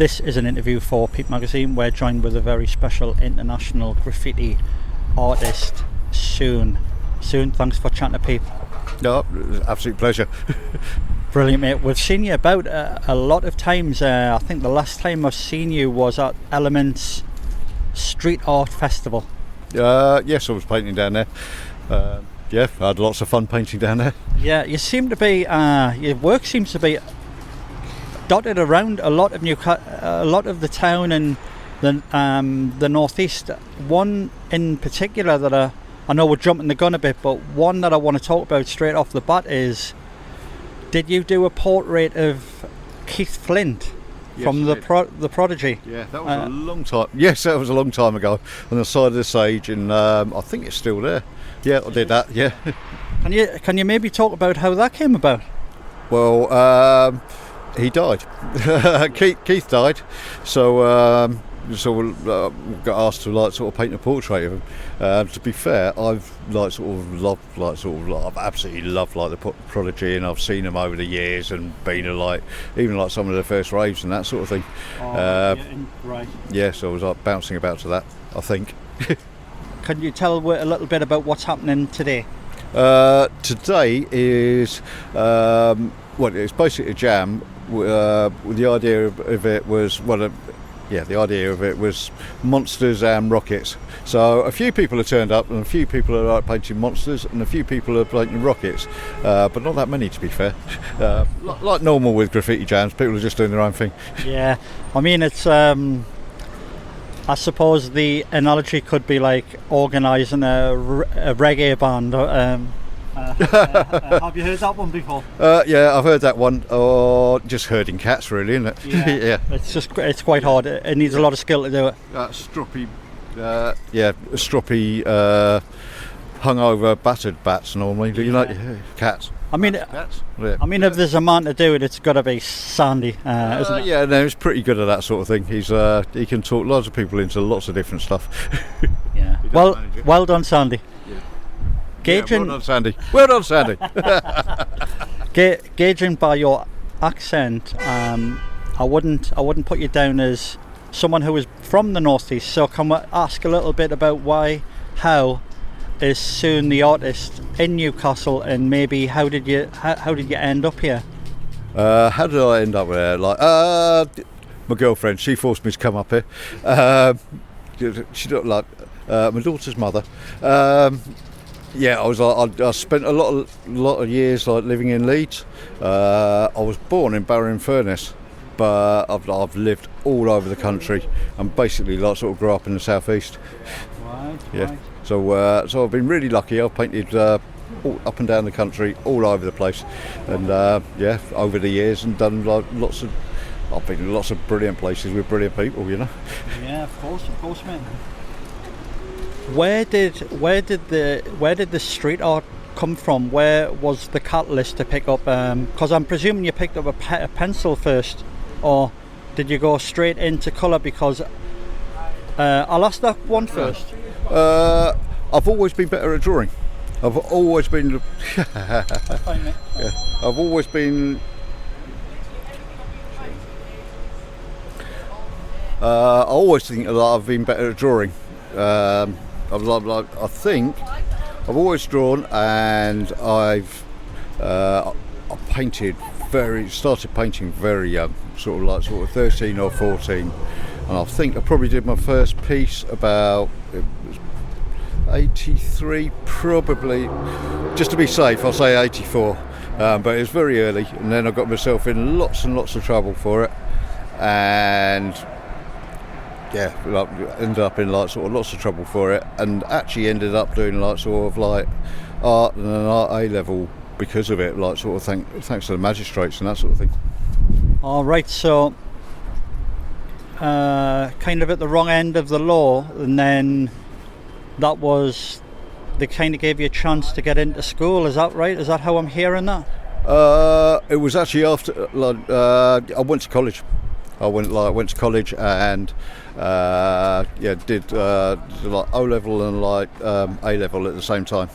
This is an interview for Peep-magazine. We're joined with a very special international graffiti artist, SUNE. SUNE, thanks for chatting to Peep. No, absolute pleasure. Brilliant, mate. We've seen you about a lot of times. I think the last time I've seen you was at Elements Street Art Festival. Yes, I was painting down there. I had lots of fun painting down there. Yeah, you seem to be. Your work seems to be dotted around a lot of a lot of the town and the northeast. One in particular that I know we're jumping the gun a bit, but one that I want to talk about straight off the bat is: did you do a portrait of Keith Flint? Yes, from the Prodigy? Yeah, that was a long time. Yes, that was a long time ago on the side of the stage, and I think it's still there. Yeah, I did that. Yeah. Can you maybe talk about how that came about? Well, he died. Keith died, so got asked to sort of paint a portrait of him. To be fair, I've I've absolutely loved the Prodigy, and I've seen them over the years and been to even some of the first raves and that sort of thing. Right. Yeah, so I was bouncing about to that, I think. Can you tell a little bit about what's happening today? Today is it's basically a jam. The idea of it was the idea of it was monsters and rockets. So a few people have turned up, and a few people are painting monsters, and a few people are painting rockets, but not that many, to be fair. Like normal with graffiti jams, people are just doing their own thing. Yeah, I mean, it's I suppose the analogy could be like organising a reggae band. Have you heard that one before? Yeah, I've heard that one. Or just herding cats, really, isn't it? Yeah. Yeah. It's quite hard. It needs a lot of skill to do it. Stroppy, hungover, battered bats normally. Do you like cats? I mean, cats? Yeah. I mean, if there's a man to do it, it's got to be Sandy, isn't it? Yeah, no, he's pretty good at that sort of thing. He can talk lots of people into lots of different stuff. Yeah. Well done, Sandy. Gauging, well done, Sandy. Gauging by your accent, I wouldn't put you down as someone who is from the northeast. So can we ask a little bit about how is SUNE the artist in Newcastle, and maybe how did you end up here? How did I end up there? My girlfriend, she forced me to come up here. She looked like my daughter's mother. I spent a lot of years living in Leeds. I was born in Barrow-in-Furness, but I've lived all over the country, and basically sort of grew up in the southeast. Right. Yeah. Right. So I've been really lucky. I've painted all up and down the country, all over the place, and over the years, and done I've been in lots of brilliant places with brilliant people, you know. Yeah, of course, man. Where did the street art come from? Where was the catalyst to pick up? Because I'm presuming you picked up a pencil first, or did you go straight into colour? Because I'll ask that one first. I've always been better at drawing. I've always been. Fine, mate. Yeah, I've always been. I always think that I've been better at drawing. I think I've always drawn, and I started painting very young, sort of 13 or 14, and I think I probably did my first piece about 83, probably, just to be safe I'll say 84, but it was very early, and then I got myself in lots and lots of trouble for it, and ended up in lots of trouble for it, and actually ended up doing art and an art A level because of it, thanks to the magistrates and that sort of thing. All right, so kind of at the wrong end of the law, and then they kind of gave you a chance to get into school. Is that right? Is that how I'm hearing that? It was actually after I went to college. I went to college and did O level and A level at the same time,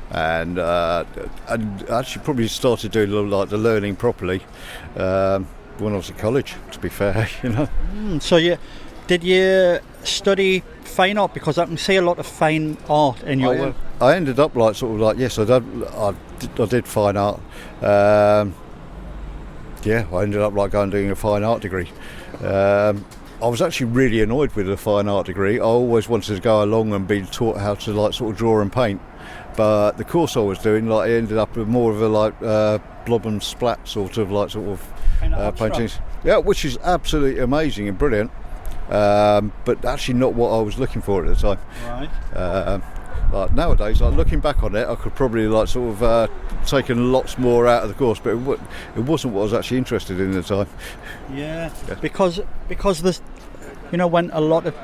and actually probably started doing the learning properly when I was at college, to be fair, you know. So did you study fine art? Because I can see a lot of fine art in your work. I ended up like sort of like, yes, I did fine art. I ended up like going and doing a fine art degree. I was actually really annoyed with the fine art degree. I always wanted to go along and be taught how to like sort of draw and paint. But the course I was doing, like, it ended up with more of a like blob and splat sort of paintings. Yeah, which is absolutely amazing and brilliant. But actually not what I was looking for at the time. Right. Like nowadays, like looking back on it, I could probably like sort of taken lots more out of the course, but it wasn't what I was actually interested in at the time. Yeah. Because there's, you know, when a lot of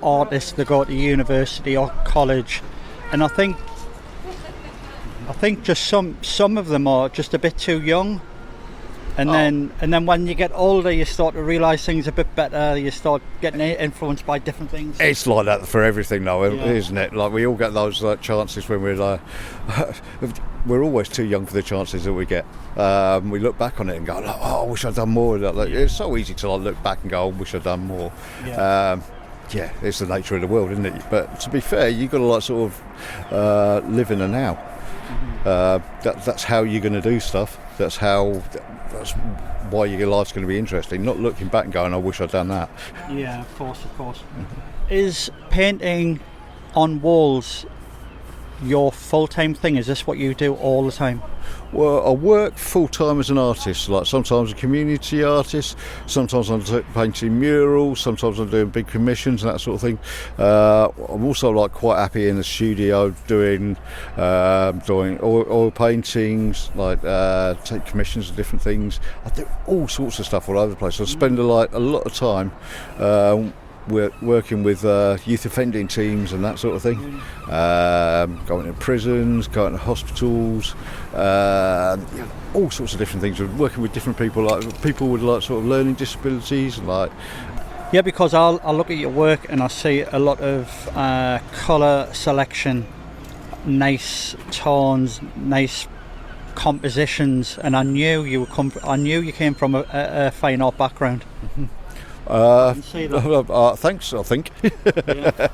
artists, they go to university or college, and I think just some of them are just a bit too young. And then when you get older, you start to realise things a bit better. You start getting influenced by different things. It's like that for everything, though, isn't it? Like, we all get those like chances when we're like, we're always too young for the chances that we get. We look back on it and go, "Oh, I wish I'd done more." It's so easy to like look back and go, "I wish I'd done more." It's the nature of the world, isn't it? But to be fair, you've got to like sort of live in the now. That's how you're going to do stuff. That's why your life's going to be interesting. Not looking back and going, "I wish I'd done that." Yeah, of course. Is painting on walls your full-time thing? Is this what you do all the time? Well, I work full-time as an artist. Like, sometimes a community artist, sometimes I'm painting murals, sometimes I'm doing big commissions and that sort of thing. I'm also like quite happy in the studio doing oil paintings, like take commissions of different things. I do all sorts of stuff all over the place. I spend a lot of time we're working with youth offending teams and that sort of thing, going to prisons, going to hospitals, all sorts of different things. We're working with different people, like people with like sort of learning disabilities, like. Yeah, because I'll look at your work and I see a lot of colour selection, nice tones, nice compositions, and I knew you came from a fine art background. I can see that. Thanks, I think. Yeah,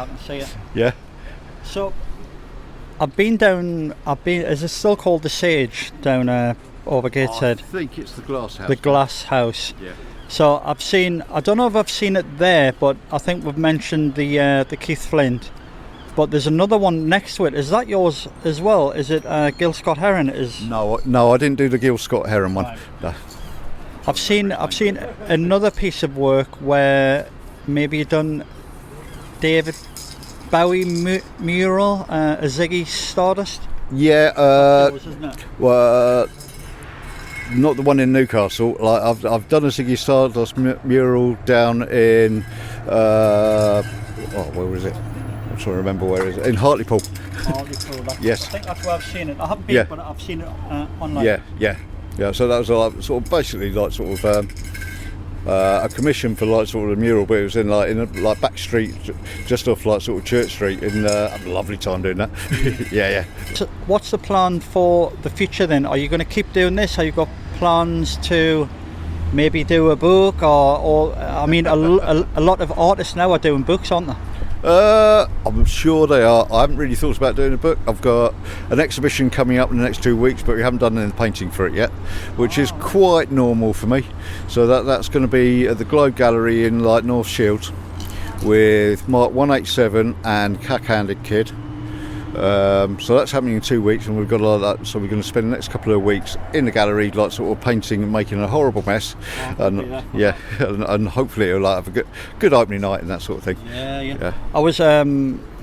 I can see it. Yeah. So, is it still called the Sage down over Gateshead? I think it's the Glass House. The Glass House. Yeah. So I don't know if I've seen it there, but I think we've mentioned the Keith Flint. But there's another one next to it. Is that yours as well? Is it Gil Scott Heron? No, I didn't do the Gil Scott Heron one. Right. No. I've seen another piece of work where maybe you've done David Bowie mural, a Ziggy Stardust. Yeah. Yours, isn't it? Well, not the one in Newcastle. Like I've done a Ziggy Stardust mural down in where was it? I'm trying to remember where it is. In Hartlepool. Hartlepool. Yes. I think that's where I've seen it. I haven't been, but I've seen it online. Yeah, so that was sort of basically like sort of a commission for like sort of a mural, but it was in a back street, just off like sort of Church Street. I had a lovely time doing that. Yeah. So what's the plan for the future then? Are you going to keep doing this? Have you got plans to maybe do a book, or I mean, a lot of artists now are doing books, aren't they? I'm sure they are. I haven't really thought about doing a book. I've got an exhibition coming up in the next 2 weeks, but we haven't done any painting for it yet, which is quite normal for me. So that's going to be at the Globe Gallery in like North Shields with Mark 187 and Cack-Handed Kid. So that's happening in 2 weeks, and we've got a lot of that. So we're going to spend the next couple of weeks in the gallery, like sort of painting and making a horrible mess, and hopefully it'll like have a good opening night and that sort of thing. Yeah. I was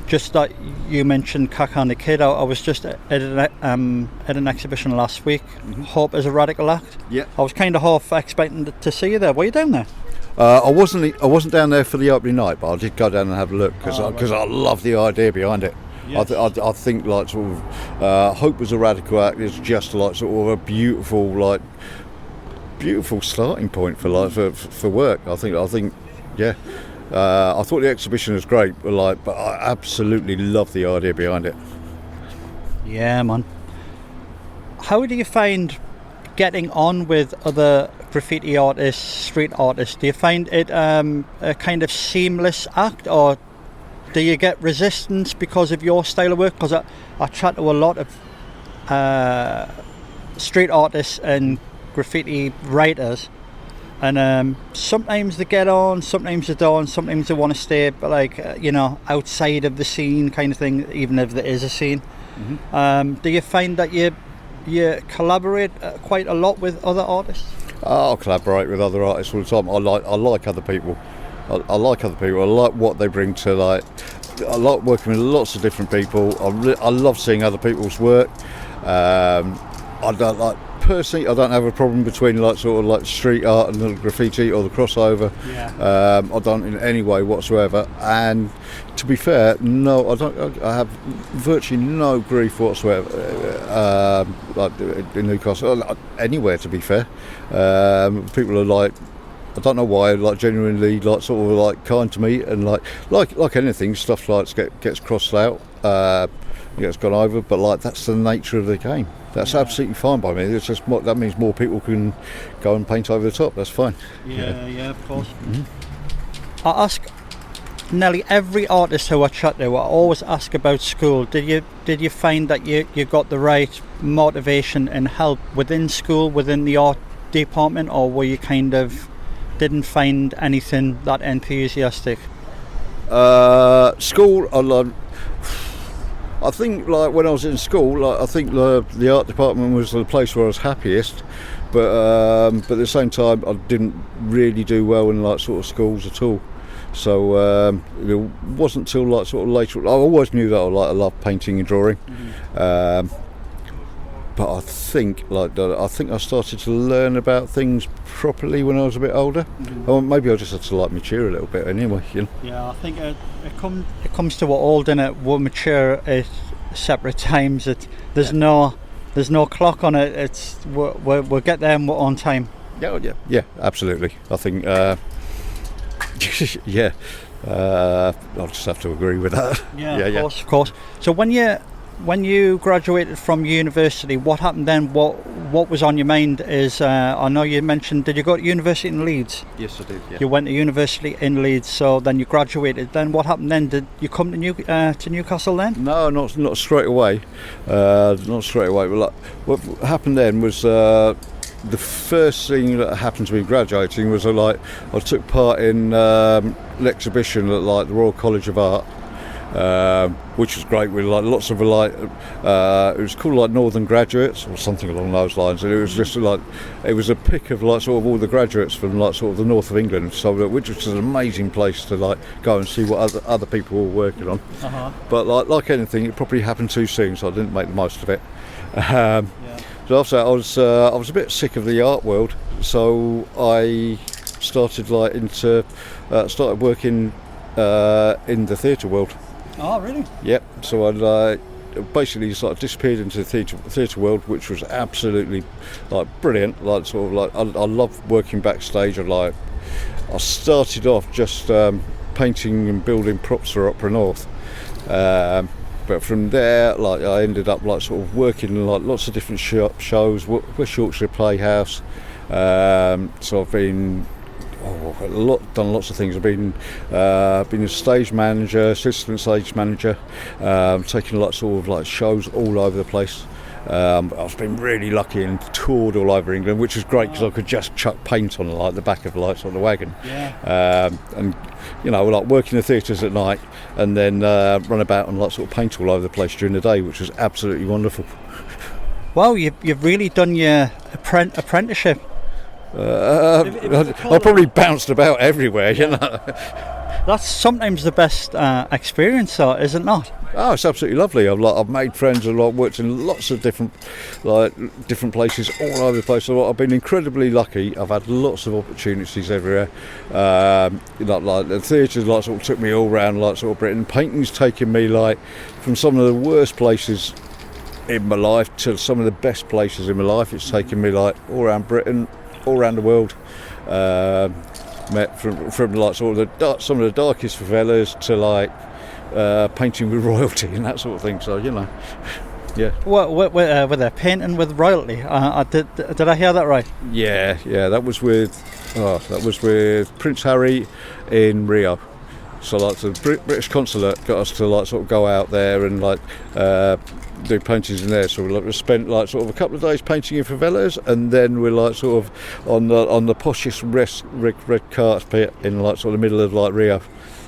just that you mentioned Cack-Handed Kid. I was just at an exhibition last week. Hope is a Radical Act. Yeah. I was kind of half expecting to see you there. Were you down there? I wasn't down there for the opening night, but I did go down and have a look because I love the idea behind it. Yes. I think like sort of Hope was a Radical Act is just like sort of a beautiful starting point for work. I think yeah. I thought the exhibition was great, but I absolutely love the idea behind it. Yeah, man. How do you find getting on with other graffiti artists, street artists? Do you find it a kind of seamless act, or do you get resistance because of your style of work? Because I chat to a lot of street artists and graffiti writers, and sometimes they get on, sometimes they don't, sometimes they want to stay like outside of the scene kind of thing, even if there is a scene. Do you find that you collaborate quite a lot with other artists? I'll collaborate with other artists all the time. I like other people. I like other people. I like what they bring to I like working with lots of different people. I love seeing other people's work. I don't personally, I don't have a problem between street art and the graffiti or the crossover. I don't in any way whatsoever. And to be fair, no, I don't. I have virtually no grief whatsoever. In Newcastle, anywhere, to be fair. People are I don't know why, genuinely, kind to me, and like anything, stuff gets crossed out, gets gone over, but that's the nature of the game. That's absolutely fine by me. It's just that means more people can go and paint over the top. That's fine. Yeah, of course. I ask nearly every artist who I chat to. I always ask about school. Did you find that you got the right motivation and help within school, within the art department, or were you kind of didn't find anything that enthusiastic? School, I think when I was in school, I think the art department was the place where I was happiest, but at the same time I didn't really do well in schools at all. So it wasn't till later. I always knew that I loved painting and drawing. But I think I started to learn about things properly when I was a bit older. Or maybe I just had to mature a little bit anyway. Yeah, I think it comes to we're old, and we're mature at separate times. There's no clock on it. It's we'll get there and we're on time. Yeah, absolutely. I think I'll just have to agree with that. Yeah, of course. So when you graduated from university, what happened then? What was on your mind? I know you mentioned, did you go to university in Leeds? Yes, I did. Yeah. You went to university in Leeds, so then you graduated. Then what happened then? Did you come to Newcastle then? No, not straight away. Not straight away. But what happened then was the first thing that happened to me graduating was I took part in an exhibition at the Royal College of Art. Which was great with lots of it was called Northern Graduates or something along those lines, and it was just it was a pick of all the graduates from the north of England, so which was an amazing place to go and see what other people were working on. But like anything, it probably happened too soon, so I didn't make the most of it. So after that, I was a bit sick of the art world, so I started started working in the theatre world. Oh, really? Yep. So I basically disappeared into the theatre world, which was absolutely brilliant. I love working backstage. I started off just painting and building props for Opera North, but from there, I ended up working in lots of different shows. West Yorkshire Playhouse. So I've been. Done lots of things. I've been a stage manager, assistant stage manager, taken shows all over the place. I've been really lucky and toured all over England, which was great because I could just chuck paint on the back of lights on the wagon. And working the theatres at night, and then run about and paint all over the place during the day, which was absolutely wonderful. Wow, you've really done your apprenticeship. I probably bounced about everywhere, That's sometimes the best experience, though, is it not? Oh, it's absolutely lovely. I've made friends and worked in lots of different places all over the place. So I've been incredibly lucky. I've had lots of opportunities everywhere. The theatres took me all around Britain. Painting's taken me from some of the worst places in my life to some of the best places in my life. It's taken me all around Britain, all around the world. Met from some of the darkest favelas to painting with royalty and that sort of thing. So Yeah. With a painting with royalty. Did I hear that right? Yeah. That was with Prince Harry in Rio. So like the British consulate got us to like sort of go out there and like do paintings in there. So we spent like sort of a couple of days painting in favelas, and then we're like sort of on the poshest red carpet pit in like sort of the middle of like Rio,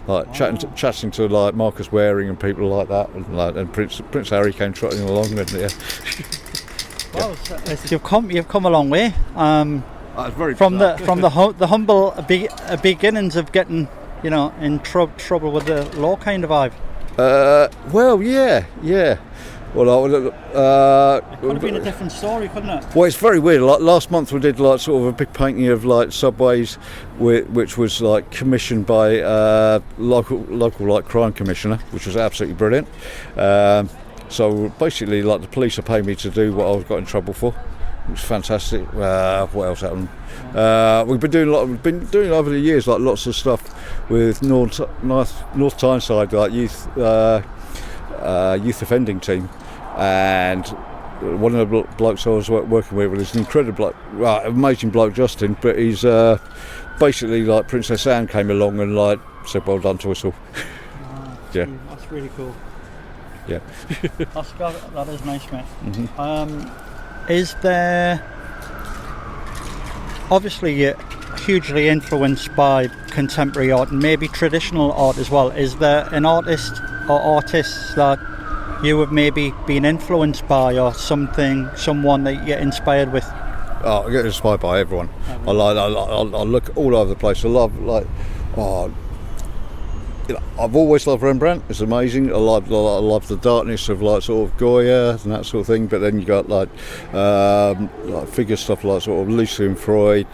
like chatting to like Marcus Waring and people like that, and Prince Harry came trotting along. And yeah. Well, you've come a long way. Very from the humble beginnings of getting, you know, in trouble with the law kind of vibe. Well, yeah. Well, it could have been a different story, couldn't it? Well, it's very weird. Like last month, we did like sort of a big painting of like subways, which was like commissioned by local like crime commissioner, which was absolutely brilliant. So basically, like the police are paying me to do what I got in trouble for. It was fantastic. What else happened? We've been doing over the years like lots of stuff with North Tyneside, like youth offending team, and one of the blokes I was working with was an incredible, amazing bloke, Justin. But he's basically like Princess Anne came along and like said, "Well done to us all." Yeah, that's really cool. Yeah, that is nice, mate. Mm-hmm. Is there, obviously you're hugely influenced by contemporary art and maybe traditional art as well. Is there an artist or artists that you have maybe been influenced by, or someone that you're inspired with? I get inspired by everyone. I look all over the place. I love I've always loved Rembrandt. It's amazing. I love the darkness of like sort of Goya and that sort of thing. But then you got like figure stuff like sort of Lucian Freud,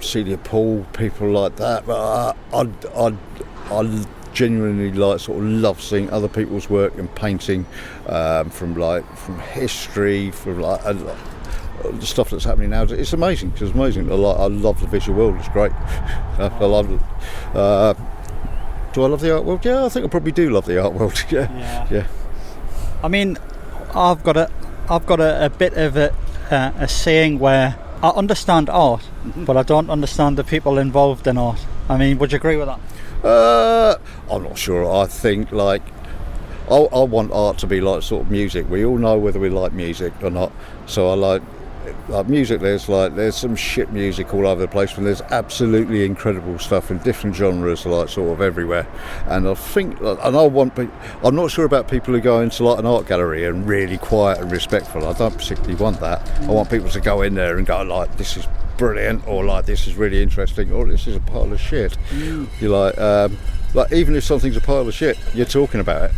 Celia Paul, people like that. But I genuinely like sort of love seeing other people's work and painting from history, from like the stuff that's happening now. It's amazing. It's amazing. I love the visual world. It's great. I love it. Do I love the art world? Yeah, I think I probably do love the art world. Yeah. I mean, I've got a bit of a saying where I understand art, but I don't understand the people involved in art. I mean, would you agree with that? I'm not sure. I think like I want art to be like sort of music. We all know whether we like music or not. So I like music. There's some shit music all over the place, and there's absolutely incredible stuff in different genres, like sort of everywhere. And I think, I'm not sure about people who go into like an art gallery and really quiet and respectful. I don't particularly want that. I want people to go in there and go like, this is brilliant, or like, this is really interesting, or this is a pile of shit. You're like even if something's a pile of shit, you're talking about it.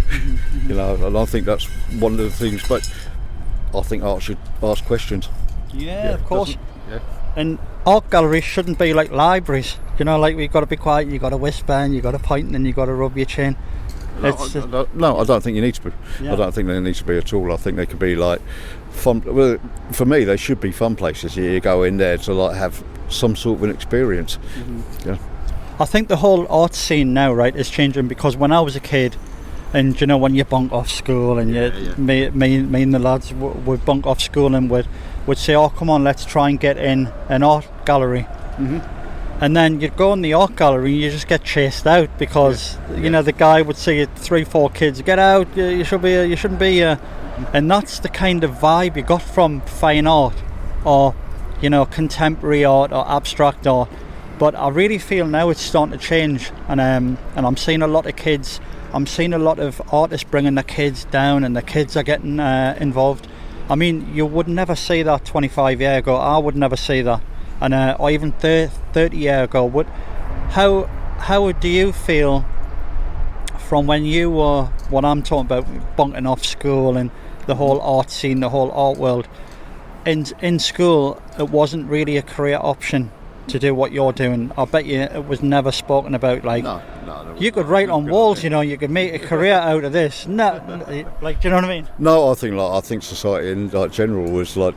You know, and I think that's one of the things. But I think art should ask questions. Yeah, of course. Yeah. And art galleries shouldn't be like libraries. You know, like we've got to be quiet, you've got to whisper, and you've got to point, and you've got to rub your chin. No, I don't think you need to be. Yeah. I don't think they need to be at all. I think they could be like fun. Well, for me, they should be fun places. You go in there to like have some sort of an experience. Yeah. I think the whole art scene now, right, is changing, because when I was a kid, and you know, when you bunk off school, and me and the lads would bunk off school and would say, oh, come on, let's try and get in an art gallery. And then you'd go in the art gallery and you just get chased out, because you know, the guy would see 3-4 kids, get out, you shouldn't be here. And that's the kind of vibe you got from fine art, or you know, contemporary art or abstract art. But I really feel now it's starting to change, and I'm seeing a lot of kids. I'm seeing a lot of artists bringing their kids down, and the kids are getting involved. I mean, you would never see that 25 years ago. I would never see that, and or even 30 years ago. How do you feel from when you were, what I'm talking about, bunking off school and the whole art scene, the whole art world? In school, it wasn't really a career option to do what you're doing. I bet you it was never spoken about. Like, no, you could write on walls, you know, you could make a career out of this. No, like, do you know what I mean? No, I think society in like general was like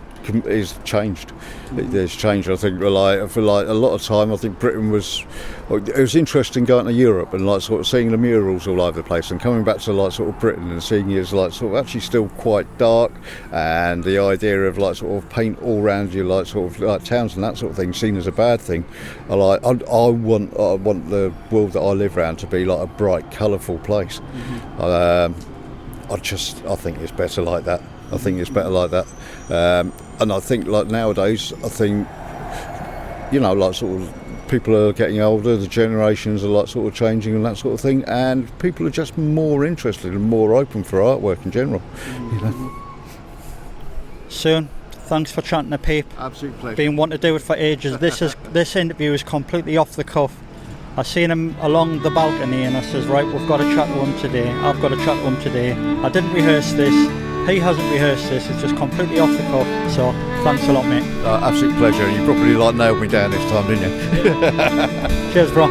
is changed. There's changed. I think for like a lot of time, I think Britain was. It was interesting going to Europe and like sort of seeing the murals all over the place, and coming back to like sort of Britain and seeing it as like sort of actually still quite dark, and the idea of like sort of paint all around you, like sort of like towns and that sort of thing, seen as a bad thing. I want the world that I live around to be like a bright, colourful place. I think it's better like that. And I think like nowadays, I think, you know, like sort of people are getting older, the generations are like sort of changing and that sort of thing, and people are just more interested and more open for artwork in general. You know. Sune, thanks for chatting to Peep. Absolute pleasure. Been wanting to do it for ages. This interview is completely off the cuff. I seen him along the balcony and I says, right, we've got to chat to him today. I've got to chat to him today. I didn't rehearse this. He hasn't rehearsed this. It's just completely off the cuff. So thanks a lot, mate. Absolute pleasure. You probably like nailed me down this time, didn't you? Cheers, bro.